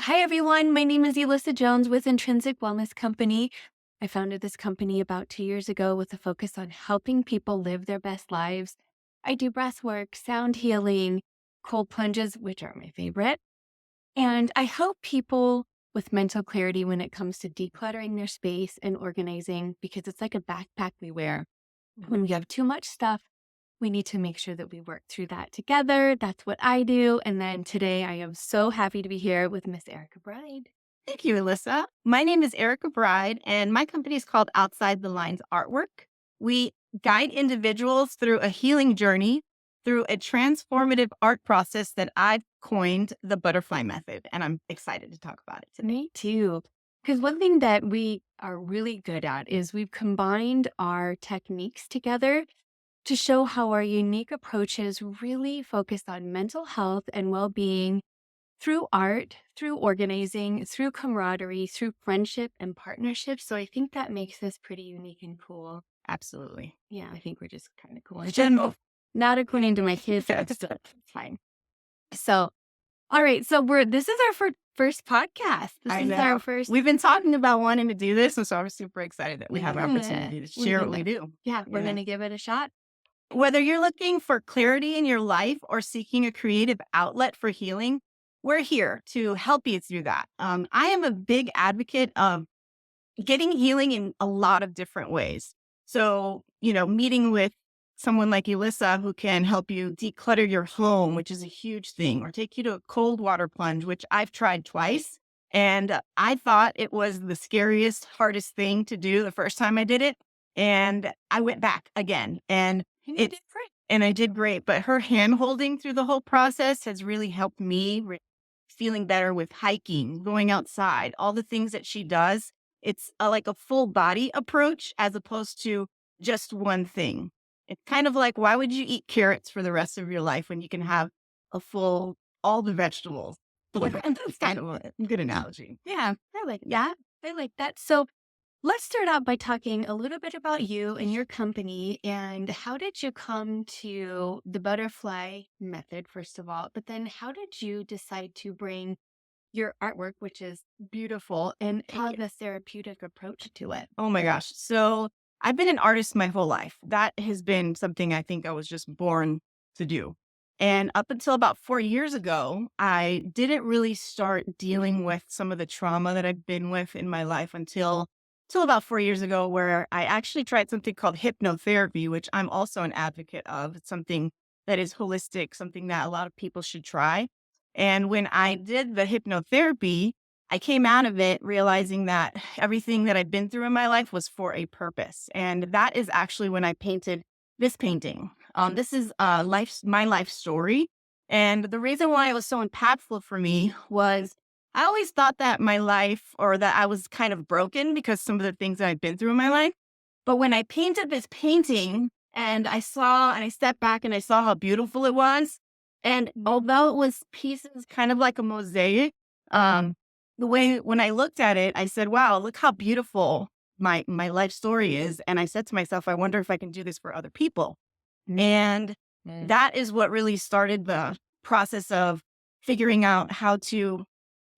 Hi, everyone. My name is Elissa Jones with Intrinsic Wellness Company. I founded this company about 2 years ago with a focus on helping people live their best lives. I do breath work, sound healing, cold plunges, which are my favorite. And I help people with mental clarity when it comes to decluttering their space and organizing because it's like a backpack we wear. When we have too much stuff, we need to make sure that we work through that together. That's what I do. And then today I am so happy to be here with Miss Erika Bride. Thank you, Elissa. My name is Erika Bride, and my company is called Outside the Lines Artwork. We guide individuals through a healing journey through a transformative art process that I've coined the butterfly method, and I'm excited to talk about it today. Me too. Because one thing that we are really good at is we've combined our techniques together to show how our unique approaches really focus on mental health and well being through art, through organizing, through camaraderie, through friendship and partnership. So I think that makes this pretty unique and cool. Absolutely. Yeah, I think we're just kind of cool in general. Not according to my kids, that's fine. So, all right. So this is our first podcast. This I is know. our first. We've been talking about wanting to do this, and so I'm super excited that we have an Yeah. opportunity to We're share what gonna- we do. Yeah, we're Yeah. going to give it a shot. Whether you're looking for clarity in your life or seeking a creative outlet for healing, we're here to help you through that. I am a big advocate of getting healing in a lot of different ways. So, meeting with someone like Elissa who can help you declutter your home, which is a huge thing, or take you to a cold water plunge, which I've tried twice. And I thought it was the scariest, hardest thing to do the first time I did it. And I went back again and And you it did great. and I did great. But her hand holding through the whole process has really helped me feeling better with hiking, going outside, all the things that she does. It's like a full body approach as opposed to just one thing. It's kind of like, why would you eat carrots for the rest of your life when you can have all the vegetables? That's kind of a good analogy. Yeah, I like that. I like that. So let's start out by talking a little bit about you and your company and how did you come to the butterfly method, first of all, but then how did you decide to bring your artwork, which is beautiful, and have a therapeutic approach to it? Oh my gosh. So I've been an artist my whole life. That has been something I think I was just born to do. And up until about 4 years ago, I didn't really start dealing with some of the trauma that I've been with in my life until about 4 years ago, where I actually tried something called hypnotherapy, which I'm also an advocate of. It's something that is holistic, something that a lot of people should try. And when I did the hypnotherapy, I came out of it realizing that everything that I'd been through in my life was for a purpose. And that is actually when I painted this painting. This is my life story. And the reason why it was so impactful for me was I always thought that my life or that I was kind of broken because some of the things that I'd been through in my life. But when I painted this painting and I stepped back and I saw how beautiful it was. And although it was pieces kind of like a mosaic, the way when I looked at it, I said, wow, look how beautiful my life story is. And I said to myself, I wonder if I can do this for other people. And that is what really started the process of figuring out how to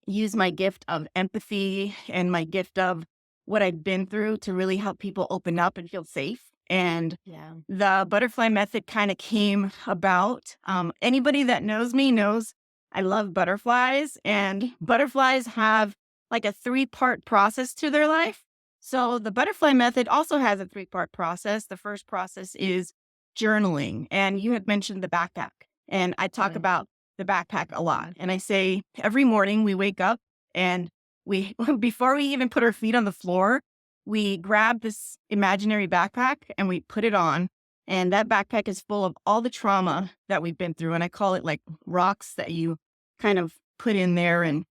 use my gift of empathy and my gift of what I've been through to really help people open up and feel safe. And Yeah. the butterfly method kind of came about. Anybody that knows me knows I love butterflies, and butterflies have like a 3-part process to their life. So the butterfly method also has a 3-part process. The first process is journaling. And you had mentioned the backpack, and I talk about the backpack a lot. And I say every morning we wake up and we, before we even put our feet on the floor, we grab this imaginary backpack and we put it on. And that backpack is full of all the trauma that we've been through. And I call it like rocks that you kind of put in there and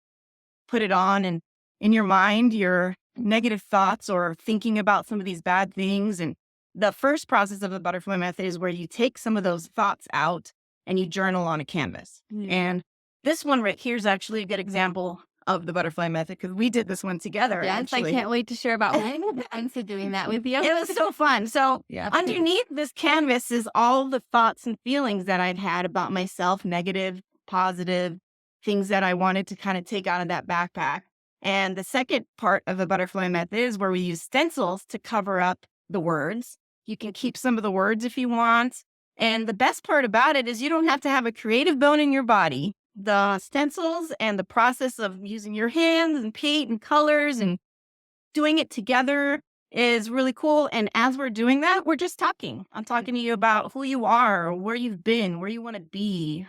put it on. And in your mind, your negative thoughts or thinking about some of these bad things. And the first process of the butterfly method is where you take some of those thoughts out and you journal on a canvas. And this one right here is actually a good example of the butterfly method because we did this one together. Yes, I actually. can't wait to share about my I'm doing that with you. It was so fun. So Yeah. underneath this canvas is all the thoughts and feelings that I'd had about myself, negative, positive. things that I wanted to kind of take out of that backpack. And the second part of the butterfly method is where we use stencils to cover up the words. You can keep some of the words if you want. And the best part about it is you don't have to have a creative bone in your body. The stencils and the process of using your hands and paint and colors and doing it together is really cool. And as we're doing that, we're just talking. I'm talking to you about who you are, where you've been, where you want to be,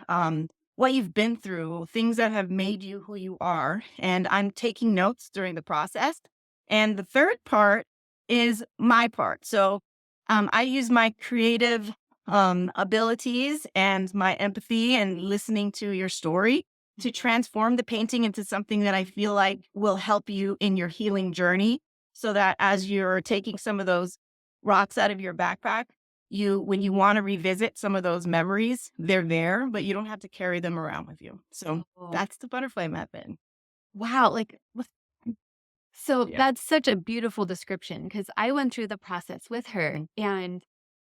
what you've been through, things that have made you who you are. And I'm taking notes during the process. And the third part is my part. So I use my creative abilities and my empathy and listening to your story to transform the painting into something that I feel like will help you in your healing journey so that as you're taking some of those rocks out of your backpack, when you want to revisit some of those memories, they're there, but you don't have to carry them around with you. So Oh, that's the butterfly method. wow. So Yeah. that's such a beautiful description because I went through the process with her, Mhm. and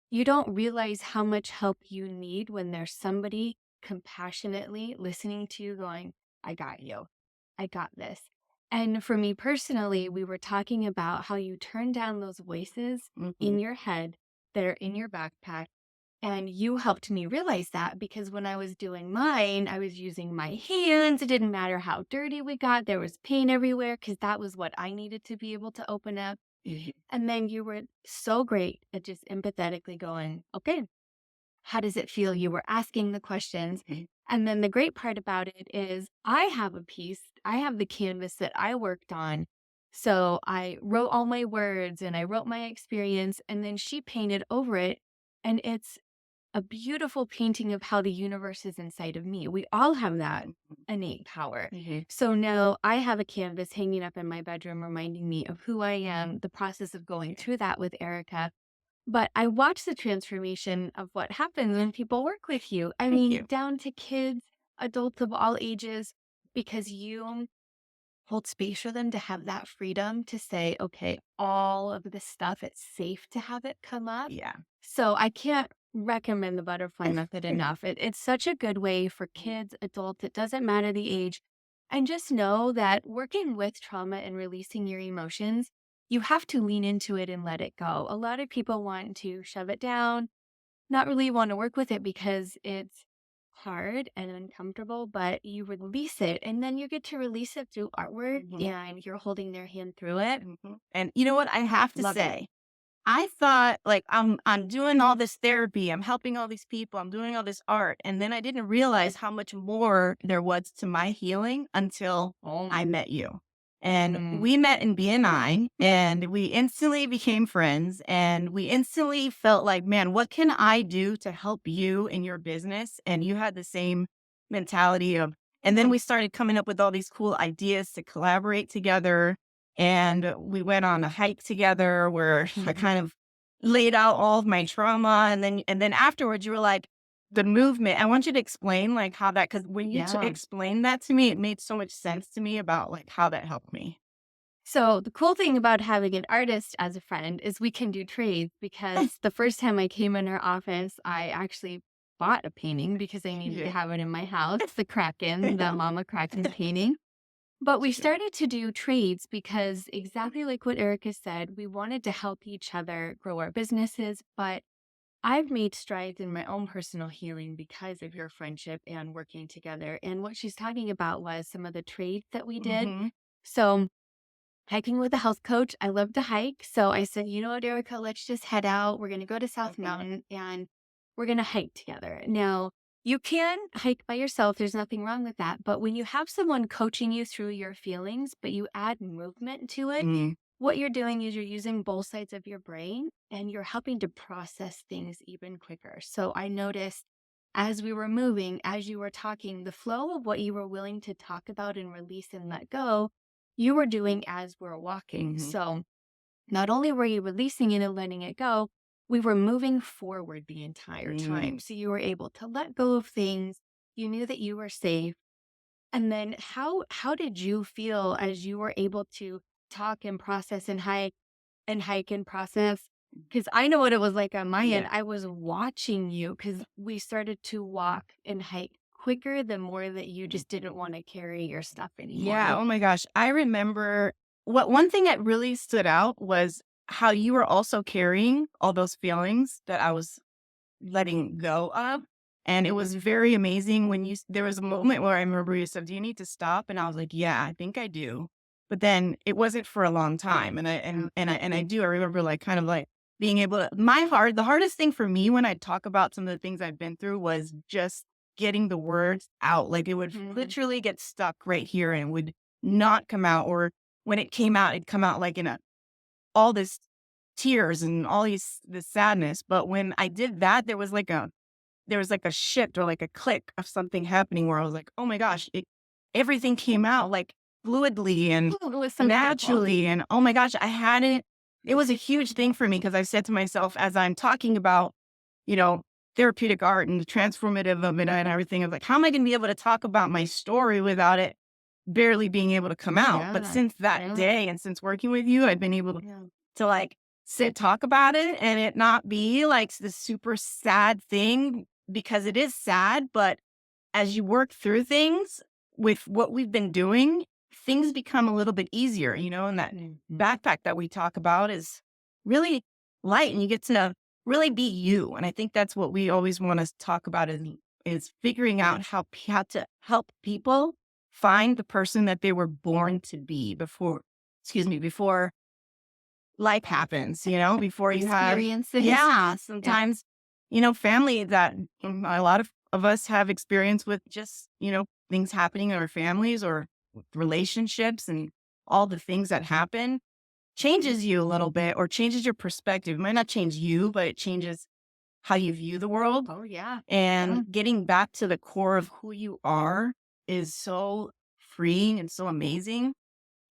you don't realize how much help you need when there's somebody compassionately listening to you going, I got you. I got this. And for me personally, we were talking about how you turn down those voices Mhm. in your head that are in your backpack. And you helped me realize that because when I was doing mine, I was using my hands. It didn't matter how dirty we got, there was paint everywhere because that was what I needed to be able to open up. Mhm. And then you were so great at just empathetically going, okay, how does it feel? You were asking the questions. Mhm. And then the great part about it is I have a piece, I have the canvas that I worked on. So I wrote all my words and I wrote my experience, and then she painted over it. And it's a beautiful painting of how the universe is inside of me. We all have that innate power. Mhm. So now I have a canvas hanging up in my bedroom reminding me of who I am, the process of going through that with Erica. But I watch the transformation of what happens when people work with you. I Thank mean, you. down to kids, adults of all ages, because you hold space for them to have that freedom to say, okay, all of this stuff, it's safe to have it come up. Yeah. So I can't recommend the butterfly method enough. It's such a good way for kids, adults, it doesn't matter the age. And just know that working with trauma and releasing your emotions, you have to lean into it and let it go. A lot of people want to shove it down, not really want to work with it because it's hard and uncomfortable, but you release it and then you get to release it through artwork Mhm. and you're holding their hand through it. Mhm. And you know what? I have to Love it. say, I thought like I'm doing all this therapy, I'm helping all these people, I'm doing all this art, and then I didn't realize how much more there was to my healing until Oh, I met you. And mm, we met in BNI and we instantly became friends and we instantly felt like, man, what can I do to help you in your business? And you had the same mentality of, and then we started coming up with all these cool ideas to collaborate together, and we went on a hike together where I kind of laid out all of my trauma. And then afterwards you were like, the movement, I want you to explain like how that, because when you yeah. explained that to me, it made so much sense to me about like how that helped me. So the cool thing about having an artist as a friend is we can do trades because the first time I came in her office, I actually bought a painting because I needed to Yeah. have it in my house, the Kraken, the Mama Kraken painting. But we Sure. started to do trades because exactly like what Erica said, we wanted to help each other grow our businesses. But I've made strides in my own personal healing because of your friendship and working together. And what she's talking about was some of the trades that we did. Hmm. So hiking with a health coach, I love to hike. So I said, you know what, Erica, let's just head out. We're going to go to South Okay. Mountain and we're going to hike together. Now, you can hike by yourself. There's nothing wrong with that. But when you have someone coaching you through your feelings, but you add movement to it, Mm. what you're doing is you're using both sides of your brain and you're helping to process things even quicker. So I noticed as we were moving, as you were talking, the flow of what you were willing to talk about and release and let go, you were doing as we're walking. Hmm. So not only were you releasing it and letting it go, we were moving forward the entire time. Mm. So you were able to let go of things. You knew that you were safe. And then how did you feel as you were able to talk and process and hike and process? Because I know what it was like on my end. Yeah. I was watching you because we started to walk and hike quicker the more that you just didn't want to carry your stuff Yeah. anymore. Oh my gosh. I remember one thing that really stood out was how you were also carrying all those feelings that I was letting go of. And it was very amazing when there was a moment where I remember you said, "Do you need to stop?" And I was like, "Yeah, I think I do." But then it wasn't for a long time. I remember like kind of like being able to the hardest thing for me when I talk about some of the things I've been through was just getting the words out. Like it would Mhm. literally get stuck right here and would not come out. Or when it came out, it'd come out like in all this tears and all this sadness. But when I did that, there was like a shift or like a click of something happening where I was like, oh my gosh, everything came out like fluidly and Ooh, it was so beautiful. naturally. And oh my gosh, it was a huge thing for me because I said to myself, as I'm talking about, you know, therapeutic art and the transformative of it and everything, I was like, how am I going to be able to talk about my story without it barely being able to come out? But Yeah. since that Yeah. day and since working with you, I've been able Yeah. to like talk about it and it not be like this super sad thing because it is sad, but as you work through things with what we've been doing, things become a little bit easier, and that Mhm. backpack that we talk about is really light and you get to really be you. And I think that's what we always want to talk about is figuring out how to help people find the person that they were born to be before life happens, before you have, Experiences. yeah, Yeah. sometimes, family that a lot of us have experience with just, things happening in our families or relationships and all the things that happen changes you a little bit or changes your perspective. It might not change you, but it changes how you view the world. Oh, yeah. And Yeah. getting back to the core of who you are is so freeing and so amazing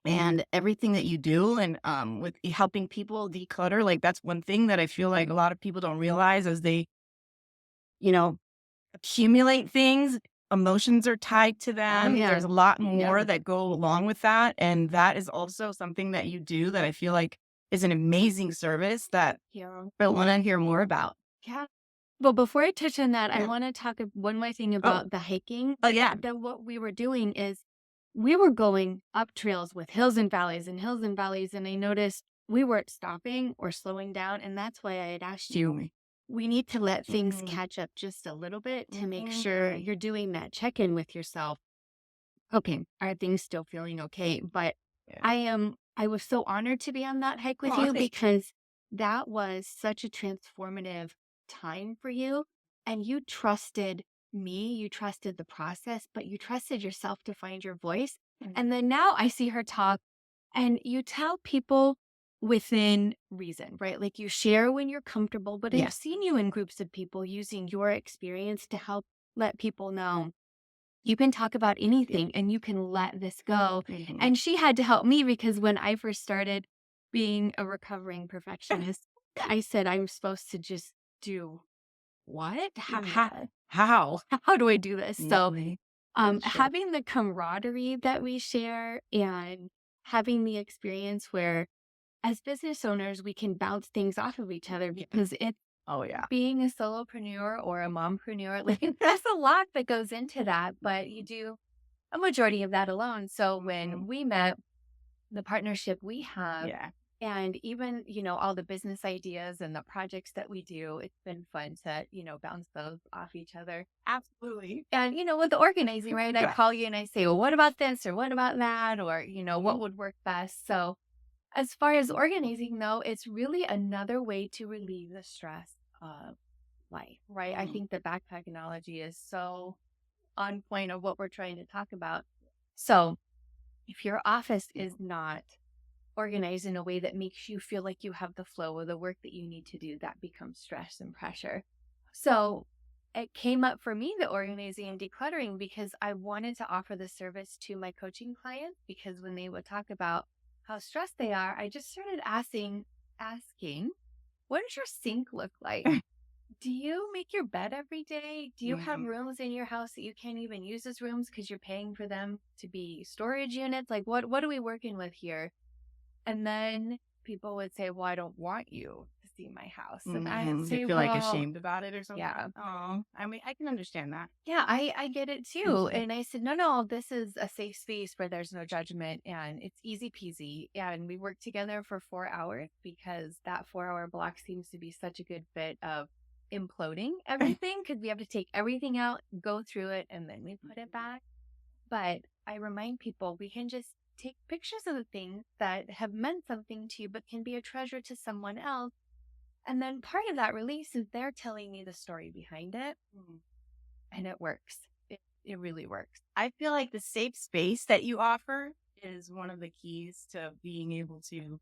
and everything that you do and with helping people declutter, like that's one thing that I feel like a lot of people don't realize as they, you know accumulate things. Emotions are tied to Oh, them. yeah. There's a lot Yeah. more that go along with that, and that is also something that you do that I feel like is an amazing service that Yeah. I want to hear more about. Yeah. Well, before I touch on that, I Yeah. want to talk one more thing Oh, about the hiking. oh yeah. That what we were doing is we were going up trails with hills and valleys and hills and valleys. And I noticed we weren't stopping or slowing down. And that's why I had asked you, we need to let things Mhm. catch up just a little bit to make sure Mhm. you're doing that check in with yourself. Okay, are things still feeling okay? But Yeah. I was so honored to be on that hike with Oh, you thank because that was such a transformative time for you. And you trusted me, you trusted the process, but you trusted yourself to find your voice. you. And then now I see her talk and you tell people within reason, right? Like you share when you're comfortable, but Yeah. I've seen you in groups of people using your experience to help let people know you can talk about Yeah. anything and you can let this go. Mhm. And she had to help me because when I first started being a recovering perfectionist, I said, I'm supposed to just do what? How? How do I do this? So, Mhm. For sure. having the camaraderie that we share and having the experience where as business owners, we can bounce things off of each other Yeah. because it's Oh yeah. being a solopreneur or a mompreneur, like there's a lot that goes into that, but you do a majority of that alone. So Mhm. when we met, the partnership we have, Yeah. and even, all the business ideas and the projects that we do, it's been fun to, bounce those off each other. Absolutely. And, with the organizing, right? I Yeah. call you and I say, well, what about this or what about that? Or, what Mhm. would work best? So as far as organizing, though, it's really another way to relieve the stress of life, right? I Mhm. think the backpack analogy is so on point of what we're trying to talk about. So if your office is not organized in a way that makes you feel like you have the flow of the work that you need to do, that becomes stress and pressure. So it came up for me, the organizing and decluttering, because I wanted to offer the service to my coaching clients because when they would talk about how stressed they are, I just started asking, what does your sink look like? Do you make your bed every day? Do you have Mhm. rooms in your house that you can't even use as rooms because you're paying for them to be storage units? Like what are we working with here? And then people would say, well, I don't want you to see my house. And I And they say, feel like well, ashamed about it or yeah, something. Oh, I mean, I can understand that. yeah, I get it too. Mhm. And I said, no, no, this is a safe space where there's no judgment and it's easy peasy. And we worked together for 4 hours because that 4 hour block seems to be such a good fit of imploding everything because we have to take everything out, go through it, and then we put it back. But I remind people we can just take pictures of the things that have meant something to you, but can be a treasure to someone else. And then part of that release is they're telling me the story behind it, Mhm. and it works. It really works. I feel like the safe space that you offer is one of the keys to being able to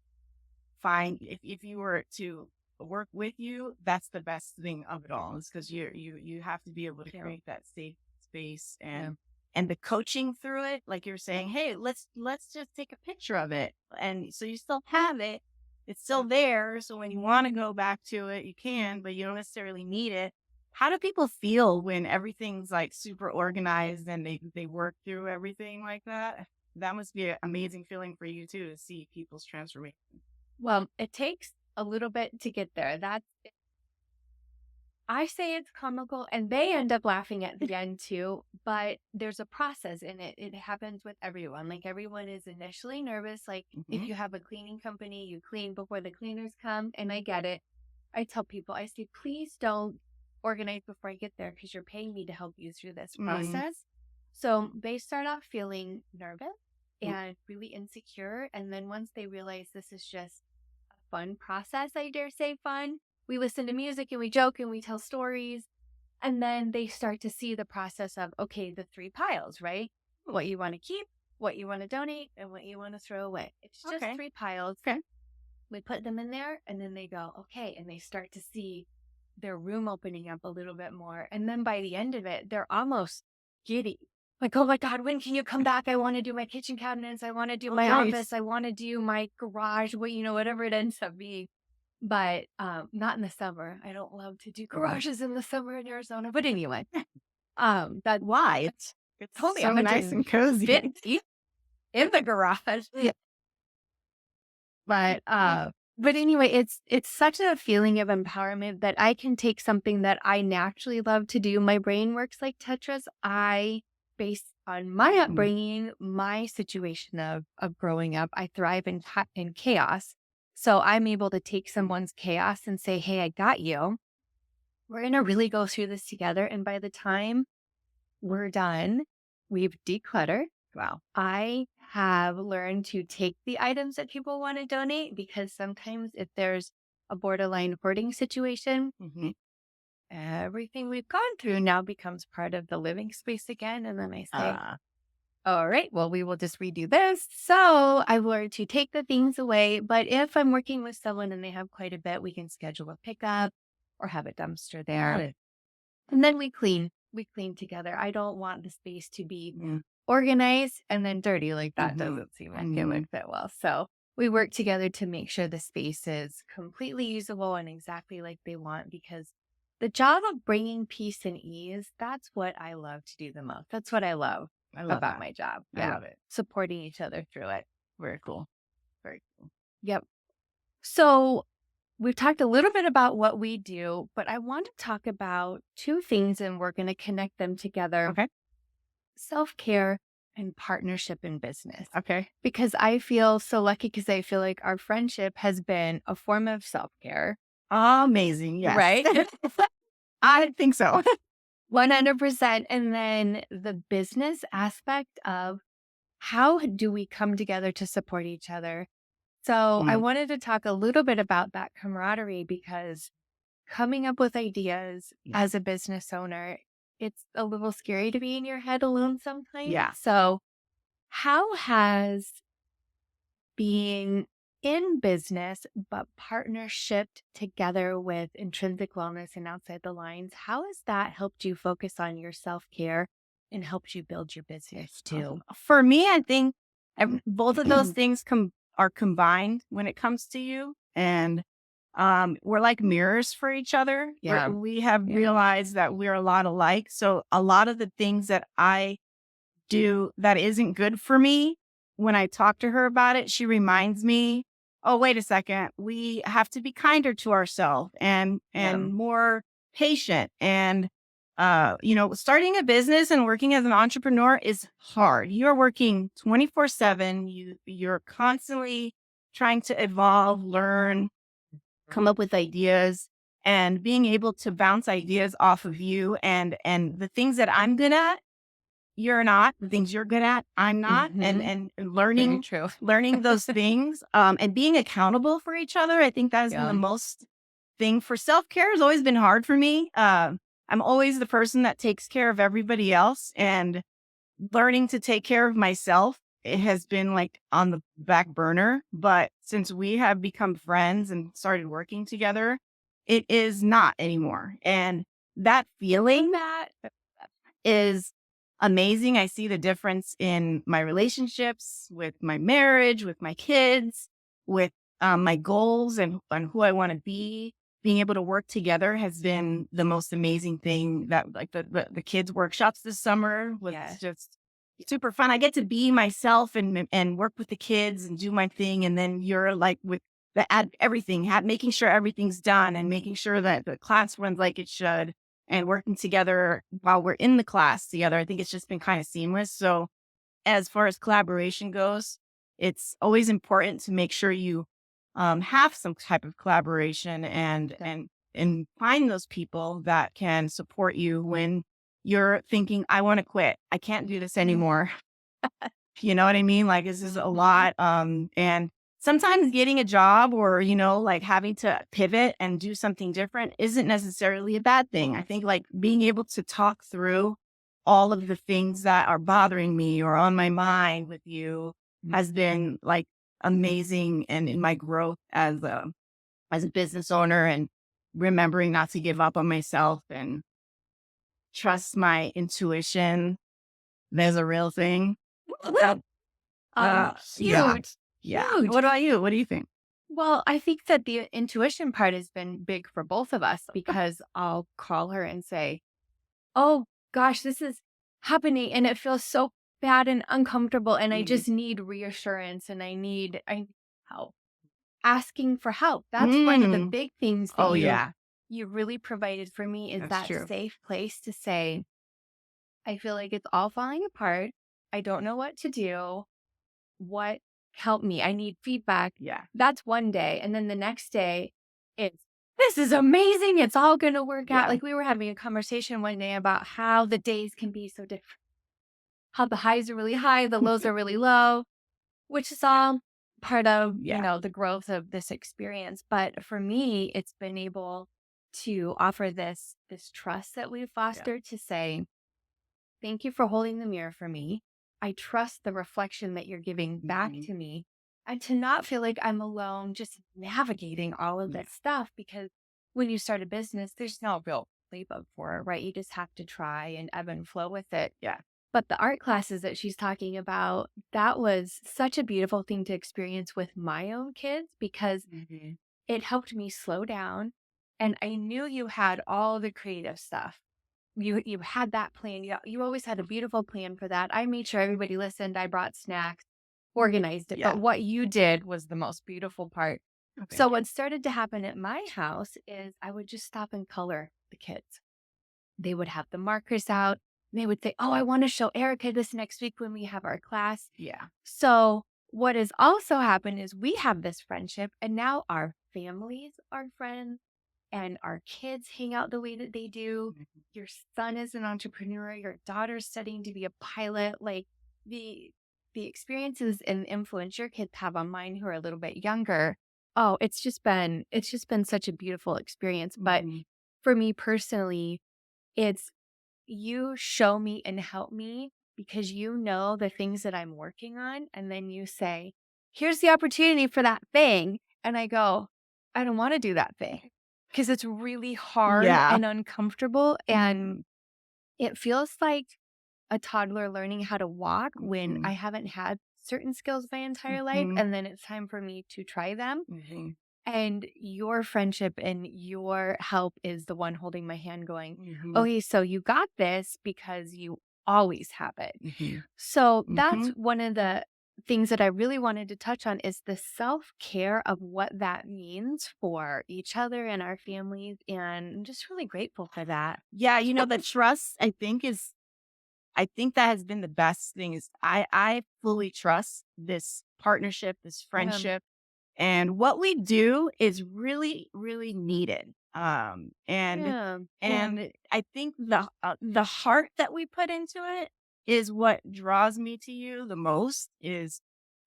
find if you were to work with you, that's the best thing of it all is because you have to be able to Yeah. create that safe space Yeah. and the coaching through it, like you're saying, hey, let's just take a picture of it. And so you still have it. It's still there. So when you want to go back to it, you can, but you don't necessarily need it. How do people feel when everything's like super organized and they work through everything like that? That must be an amazing feeling for you too to see people's transformation. Well, it takes a little bit to get there. I say it's comical and they end up laughing at the end too, but there's a process in it. It happens with everyone. Like everyone is initially nervous. Like if Hmm. you have a cleaning company, you clean before the cleaners come. And I get it. I tell people, I say, please don't organize before I get there because you're paying me to help you through this Mm. process. So they start off feeling nervous and really insecure. And then once they realize this is just a fun process, I dare say fun, we listen to music and we joke and we tell stories. And then they start to see the process of, okay, the three piles, right? What you want to keep, what you want to donate, and what you want to throw away. It's just Okay. three piles. Okay. We put them in there and then they go, okay. And they start to see their room opening up a little bit more. And then by the end of it, they're almost giddy. Like, oh my God, when can you come back? I want to do my kitchen cabinets. I want to do Oh, my nice. office. I want to do my garage, whatever it ends up being. But not in the summer. I don't love to do garages in the summer in Arizona. But anyway, that Why? It's totally so I'm going nice to and cozy. fit in the garage. But anyway, it's such a feeling of empowerment that I can take something that I naturally love to do. My brain works like Tetris. Based on my upbringing, my situation of growing up, I thrive in chaos. So I'm able to take someone's chaos and say, "Hey, I got you. We're gonna really go through this together." And by the time we're done, we've decluttered. Wow. I have learned to take the items that people want to donate because sometimes if there's a borderline hoarding situation, Hmm. everything we've gone through now becomes part of the living space again. And then I say, Uh, all right, well, we will just redo this. So I've learned to take the things away. But if I'm working with someone and they have quite a bit, we can schedule a pickup or have a dumpster got there. it. And then we clean. We clean together. I don't want the space to be Yeah. organized and then dirty. Like that Mhm. doesn't seem like it Mhm. would fit well. So we work together to make sure the space is completely usable and exactly like they want because the job of bringing peace and ease, that's what I love to do the most. That's what I love I love about that. my job. I Yeah. love it. Supporting each other through it. Very cool. Very cool. Yep. So we've talked a little bit about what we do, but I want to talk about two things and we're going to connect them together: Okay. self-care and partnership in business. Okay. Because I feel so lucky because I feel like our friendship has been a form of self-care, Amazing. Yes. right? I think so. 100%. And then the business aspect of how do we come together to support each other? So I Mm. wanted to talk a little bit about that camaraderie because coming up with ideas Yeah. as a business owner, it's a little scary to be in your head alone sometimes. Yeah. So how has being in business, but partnershiped together with Intrinsic Wellness and Outside the Lines, how has that helped you focus on your self-care and helped you build your business too? For me, I think both of those things are combined when it comes to you. And we're like mirrors for each other. Yeah. We have Yeah. realized that we're a lot alike. So a lot of the things that I do that isn't good for me, when I talk to her about it, she reminds me oh, wait a second, we have to be kinder to ourselves and Yeah. more patient. And starting a business and working as an entrepreneur is hard. You're working 24/7. You're constantly trying to evolve, learn, come up with ideas, and being able to bounce ideas off of you, and the things that I'm good at, you're not. The things you're good at, I'm not. And Mhm. Very learning true. learning those things, and being accountable for each other. I think that has been Yeah. the most thing. For self-care has always been hard for me. I'm always the person that takes care of everybody else, and learning to take care of myself, it has been like on the back burner. But since we have become friends and started working together, it is not anymore. And that feeling is amazing. I see the difference in my relationships, with my marriage, with my kids, with my goals, and who I want to be. Being able to work together has been the most amazing thing. That, like, the kids workshops this summer was Yes. just super fun. I get to be myself and work with the kids and do my thing. And then you're like with the everything, making sure everything's done and making sure that the class runs like it should, and working together while we're in the class together. I think it's just been kind of seamless. So as far as collaboration goes, it's always important to make sure you have some type of collaboration, and find those people that can support you when you're thinking, I want to quit. I can't do this anymore. You know what I mean? Like, this is a lot. And sometimes getting a job, or, like, having to pivot and do something different isn't necessarily a bad thing. I think, like, being able to talk through all of the things that are bothering me or on my mind with you has been, like, amazing. And in my growth as a business owner, and remembering not to give up on myself and trust my intuition. There's a real thing. Yeah. Huge, Yeah. huge. What about you? What do you think? Well, I think that the intuition part has been big for both of us because I'll call her and say, "Oh gosh, this is happening and it feels so bad and uncomfortable and I Mm. just need reassurance and I need help." Asking for help. That's one of the Mm. big things that Oh, you yeah. you really provided for me is That's that true. safe place to say, "I feel like it's all falling apart. I don't know what to do. What help me? I need feedback." Yeah. That's one day. And then the next day, it's, "This is amazing. It's all going to work out." Yeah. Like we were having a conversation one day about how the days can be so different, how the highs are really high, the lows are really low, which is all part of, Yeah. the growth of this experience. But for me, it's been able to offer this trust that we've Yeah. fostered to say, "Thank you for holding the mirror for me. I trust the reflection that you're giving back Mhm. to me." And to not feel like I'm alone just navigating all of Yeah. this stuff, because when you start a business, there's no real playbook for it, right? You just have to try and ebb and flow with it. Yeah. But the art classes that she's talking about, that was such a beautiful thing to experience with my own kids because Mhm. it helped me slow down. And I knew you had all the creative stuff. You had that plan. You always had a beautiful plan for that. I made sure everybody listened. I brought snacks, organized it. But Yeah. what you did was the most beautiful part. Oh, So thank you. what started to happen at my house is I would just stop and color the kids. They would have the markers out. They would say, "Oh, I want to show Erika this next week when we have our class." Yeah. So what has also happened is we have this friendship and now our families are friends and our kids hang out the way that they do. Mhm. Your son is an entrepreneur, your daughter's studying to be a pilot. Like the the experiences and influence your kids have on mine who are a little bit younger. Oh, it's just been such a beautiful experience. But Mhm. for me personally, it's you show me and help me because you know the things that I'm working on. And then you say, "Here's the opportunity for that thing." And I go, "I don't want to do that thing because it's really hard Yeah. and uncomfortable. And Mhm. it feels like a toddler learning how to walk when I Mhm. haven't had certain skills my entire life. Mhm. And then it's time for me to try them." Mhm. And your friendship and your help is the one holding my hand going, Mhm. "Okay, so you got this because you always have it." Mhm. So that's Mhm. one of things that I really wanted to touch on is the self-care of what that means for each other and our families, and I'm just really grateful for that. Yeah, the trust I think that has been the best thing is I fully trust this partnership, this Yeah. friendship, and what we do is really, really needed. Yeah. And I think the heart that we put into it is what draws me to you the most. Is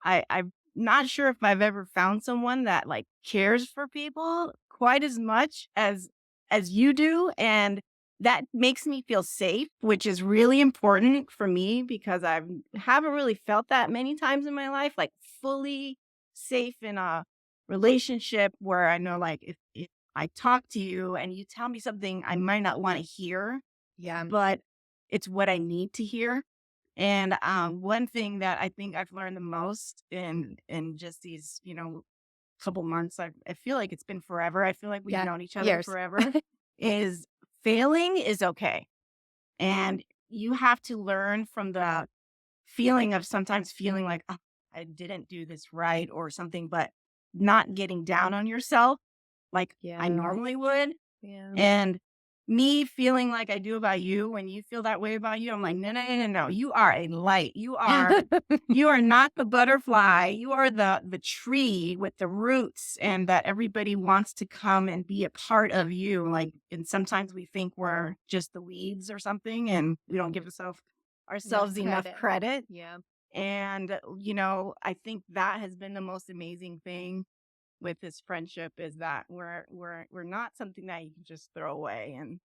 I'm not sure if I've ever found someone that like cares for people quite as much as you do, and that makes me feel safe, which is really important for me because I haven't really felt that many times in my life, like fully safe in a relationship where I know like if I talk to you and you tell me something I might not want to hear, Yeah. but it's what I need to hear. And one thing that I think I've learned the most in just these, couple months, I feel like it's been forever. I feel like we've Yeah. known each other Years. forever. Is failing is okay. And you have to learn from the feeling of sometimes feeling like, "Oh, I didn't do this right or something," but not getting down on yourself like I Yeah. normally would. Yeah. And me feeling like I do about you, when you feel that way about you, I'm like, no, no, no, no, no. You are a light. You are not the butterfly. You are the tree with the roots, and that everybody wants to come and be a part of you. Like, and sometimes we think we're just the weeds or something, and we don't give Enough ourselves enough credit. credit. Yeah. And I think that has been the most amazing thing with this friendship is that we're not something that you can just throw away. And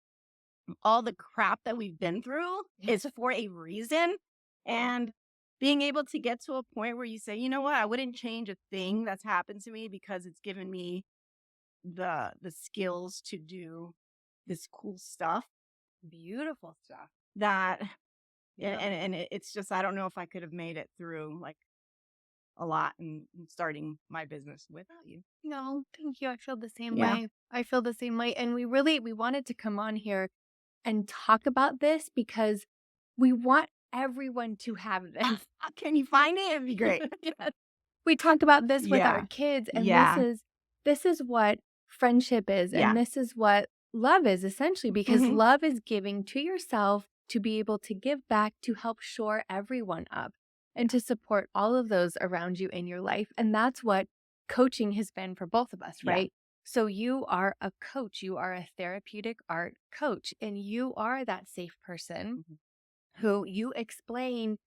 all the crap that we've been through is for a reason. And being able to get to a point where you say, you know what, I wouldn't change a thing that's happened to me because it's given me the skills to do this cool stuff Beautiful stuff. that Yeah. it's just I don't know if I could have made it through like a lot and starting my business without you. No, thank you. I feel the same Yeah. way. I feel the same way. And we wanted to come on here and talk about this because we want everyone to have this. Can you find it? It'd be great. Yes. We talk about this with our Yeah. kids, and Yeah. this is what friendship is, and Yeah. this is what love is essentially, because Mhm. love is giving to yourself to be able to give back to help shore everyone up and to support all of those around you in your life. And that's what coaching has been for both of us, Yeah. right? So you are a coach, you are a therapeutic art coach, and you are that safe person Mhm. who you explain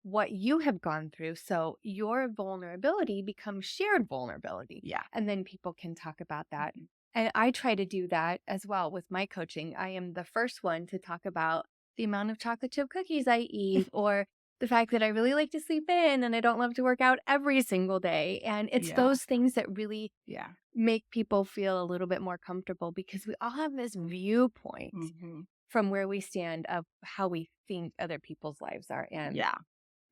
what you have gone through. So your vulnerability becomes shared vulnerability. Yeah. And then people can talk about that. Mhm. And I try to do that as well with my coaching. I am the first one to talk about the amount of chocolate chip cookies I eat, or the fact that I really like to sleep in and I don't love to work out every single day. And it's Yeah. those things that really Yeah. make people feel a little bit more comfortable, because we all have this viewpoint Mhm. from where we stand of how we think other people's lives are. And Yeah.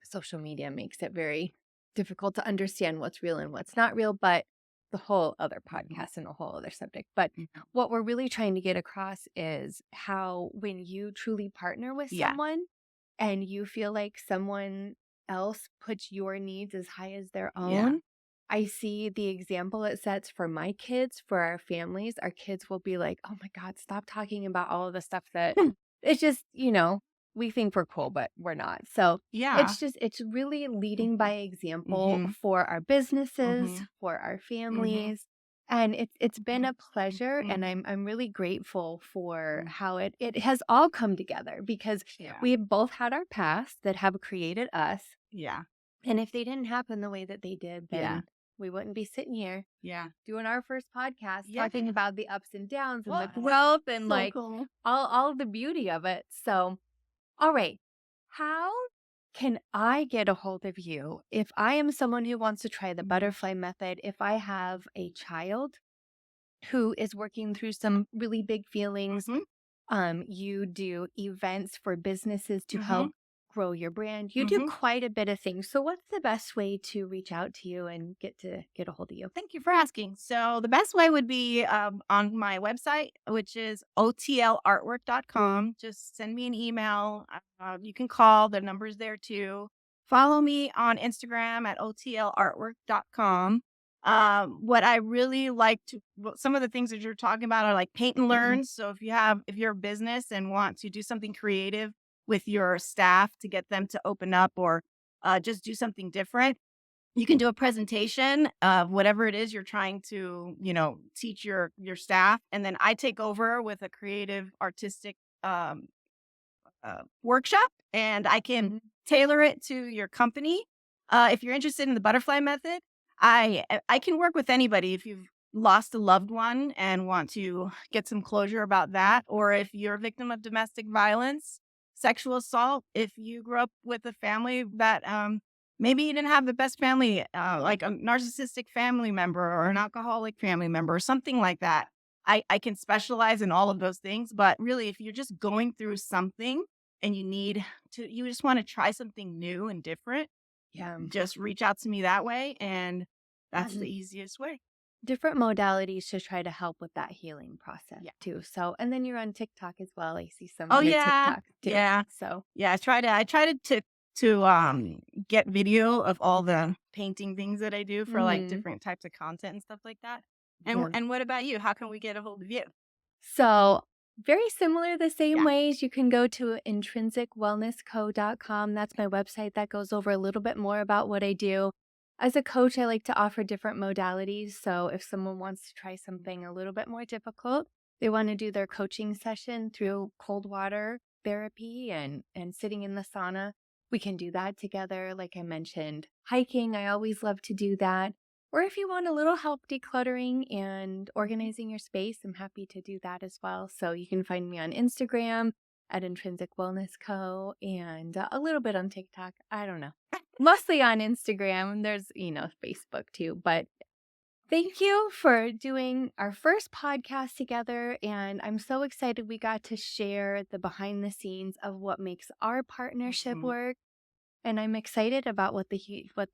social media makes it very difficult to understand what's real and what's not real, but the whole other Mhm. podcast and a whole other subject. But Mhm. what we're really trying to get across is how when you truly partner with Yeah. someone and you feel like someone else puts your needs as high as their Yeah. own, I see the example it sets for my kids, for our families. Our kids will be like, oh my God, stop talking about all of the stuff that it's just, we think we're cool, but we're not. So Yeah. it's really leading by Mhm. example Mhm. for our businesses, Mhm. for our Mhm. families. And it's been Mhm. a pleasure, and Mhm. I'm really grateful for Mhm. how it has all come together, because Yeah. we have both had our past that have created us. Yeah. And if they didn't happen the way that they did, Yeah. then we wouldn't be sitting here Yeah. doing our first podcast Yeah. talking about the ups and downs and the Well, growth and so like cool. all the beauty of it. So, all right. How can I get a hold of you if I am someone who wants to try the Mhm. butterfly method? If I have a child who is working through some really big feelings, Mhm. you do events for businesses to Mhm. help grow your brand. You do Mhm. quite a bit of things. So what's the best way to reach out to you and get a hold of you? Thank you for asking. So the best way would be on my website, which is otlartwork.com. Just send me an email. You can call. The number's there too. Follow me on Instagram at otlartwork.com. What I really like to, some of the things that you're talking about are like paint and learn. So if you're a business and want to do something creative with your staff to get them to open up or just do something different, you can do a presentation of whatever it is you're trying to, teach your staff. And then I take over with a creative artistic workshop, and I can tailor it to your company. If you're interested in the butterfly method, I can work with anybody. If you've lost a loved one and want to get some closure about that, or if you're a victim of domestic violence, sexual assault, if you grew up with a family that maybe you didn't have the best family, like a narcissistic family member or an alcoholic family member or something like that. I can specialize in all of those things, but really, if you're just going through something and you just want to try something new and different, Yeah. just reach out to me that way. And that's the Mhm. easiest way. Different modalities to try to help with that healing process Yeah. too. So, and then you're on TikTok as well. I see some Oh of your yeah. TikTok too. Yeah. So, Yeah. I try to get video of all the painting things that I do for like mhm. different types of content and stuff like that. Yeah. And what about you? How can we get a hold of you? So, very similar the same Yeah. ways. You can go to intrinsicwellnessco.com. That's my website that goes over a little bit more about what I do. As a coach, I like to offer different modalities. So, if someone wants to try something a little bit more difficult, they want to do their coaching session through cold water therapy and sitting in the sauna, we can do that together. Like I mentioned, hiking, I always love to do that. Or if you want a little help decluttering and organizing your space, I'm happy to do that as well. So you can find me on Instagram at Intrinsic Wellness Co. and a little bit on TikTok. I don't know. Mostly on Instagram. There's, Facebook too. But thank you for doing our first podcast together. And I'm so excited we got to share the behind the scenes of what makes our partnership Mhm. work. And I'm excited about what the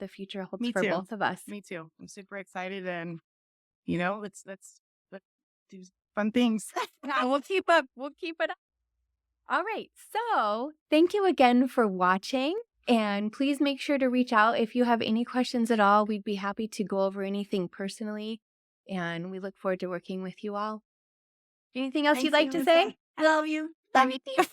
future holds Me for too. both of us. Me too. I'm super excited, and let's do fun things. Yeah, we'll keep up. We'll keep it up. All right. So thank you again for watching. And please make sure to reach out if you have any questions at all. We'd be happy to go over anything personally. And we look forward to working with you all. Anything else you'd Thanks, like to Elissa. say? I love you. Love you too.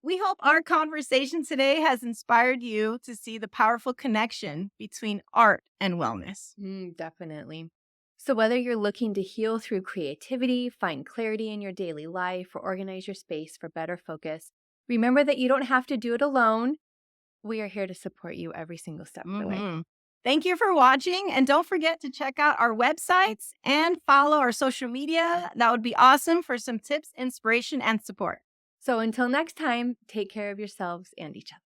We hope our conversation today has inspired you to see the powerful connection between art and wellness. Definitely. So, whether you're looking to heal through creativity, find clarity in your daily life, or organize your space for better focus, remember that you don't have to do it alone. We are here to support you every single step of the way. Thank you for watching. And don't forget to check out our websites and follow our social media. That would be awesome for some tips, inspiration, and support. So, until next time, take care of yourselves and each other.